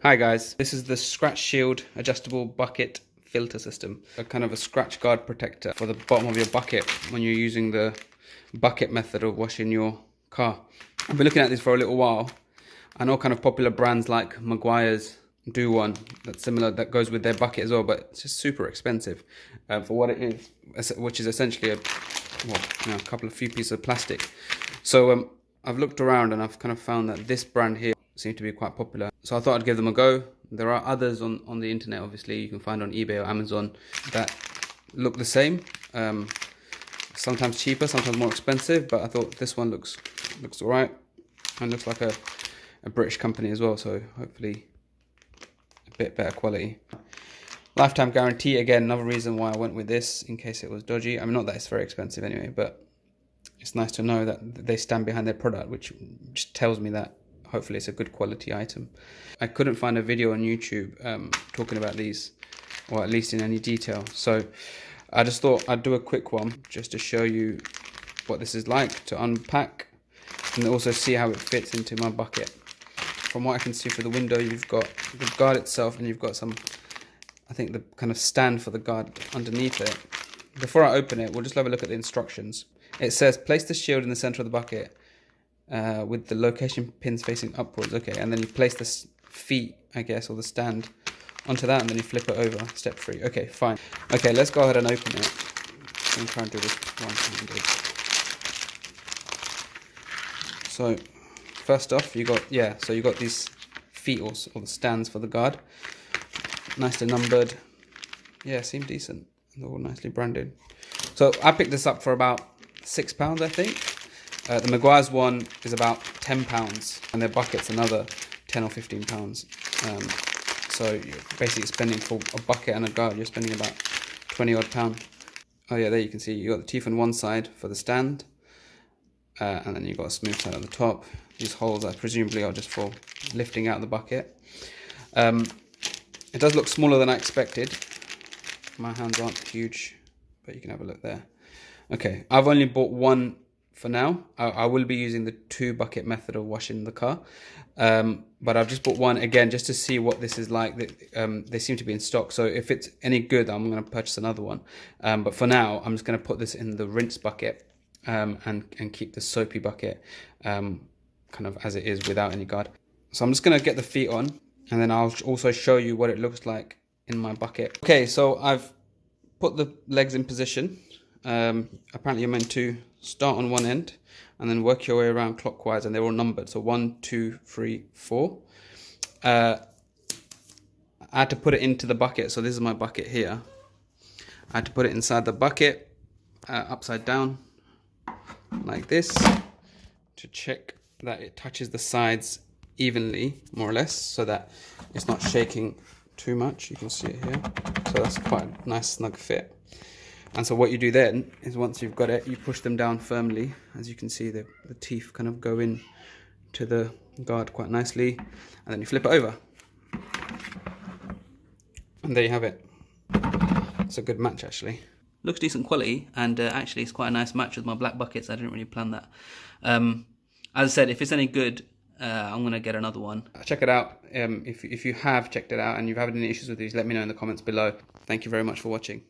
Hi guys, this is the Scratch Shield adjustable bucket filter system. A kind of a scratch guard protector for the bottom of your bucket when you're using the bucket method of washing your car. I've been looking at this for a little while. I know kind of popular brands like Meguiars do one that's similar that goes with their bucket as well, but it's just super expensive for what it is, which is essentially a couple of few pieces of plastic. So I've looked around and I've kind of found that this brand here seems to be quite popular. So I thought I'd give them a go. There are others on the internet, obviously, you can find on eBay or Amazon that look the same. Sometimes cheaper, sometimes more expensive, but I thought this one looks alright and looks like a British company as well, so hopefully a bit better quality. Lifetime guarantee, again, another reason why I went with this in case it was dodgy. I mean, not that it's very expensive anyway, but it's nice to know that they stand behind their product, which just tells me that hopefully it's a good quality item. I couldn't find a video on YouTube talking about these, or at least in any detail, so I just thought I'd do a quick one just to show you what this is like to unpack and also see how it fits into my bucket. From what I can see through the window, you've got the guard itself and you've got some, I think, the kind of stand for the guard underneath it. Before I open it, we'll just have a look at the instructions. It says place the shield in the center of the bucket with the location pins facing upwards. Okay, and then you place the feet, I guess, or the stand onto that, and then you flip it over. Step 3. Okay, fine. Okay, let's go ahead and open it. I'm trying to do this one-handed. So first off, you got these feet or the stands for the guard, nicely numbered. Yeah, seem decent. They're all nicely branded. So I picked this up for about £6, I think. The Meguiars one is about £10, and their bucket's another £10 or £15. So you're basically spending for a bucket and a guard, you're spending about £20 odd. Oh yeah, there you can see you got the teeth on one side for the stand, and then you've got a smooth side at the top. These holes are presumably are just for lifting out the bucket. It does look smaller than I expected. My hands aren't huge, but you can have a look there. Okay, I've only bought one for now. I will be using the 2-bucket method of washing the car, but I've just bought one again just to see what this is like. They seem to be in stock, so if it's any good, I'm going to purchase another one. But for now, I'm just going to put this in the rinse bucket and keep the soapy bucket kind of as it is without any guard. So I'm just going to get the feet on, and then I'll also show you what it looks like in my bucket. Okay, so I've put the legs in position. Apparently you're meant to start on one end and then work your way around clockwise, and they're all numbered, so 1, 2, 3, 4. I had to put it into the bucket, so this is my bucket here. I had to put it inside the bucket upside down like this to check that it touches the sides evenly, more or less, so that it's not shaking too much. You can see it here, so that's quite a nice snug fit. And so what you do then is, once you've got it, you push them down firmly. As you can see, the teeth kind of go in to the guard quite nicely, and then you flip it over, and there you have it. It's a good match, actually. Looks decent quality, and actually it's quite a nice match with my black buckets. I didn't really plan that. As I said, if it's any good, I'm going to get another one. Check it out. If you have checked it out and you've had any issues with these, let me know in the comments below. Thank you very much for watching.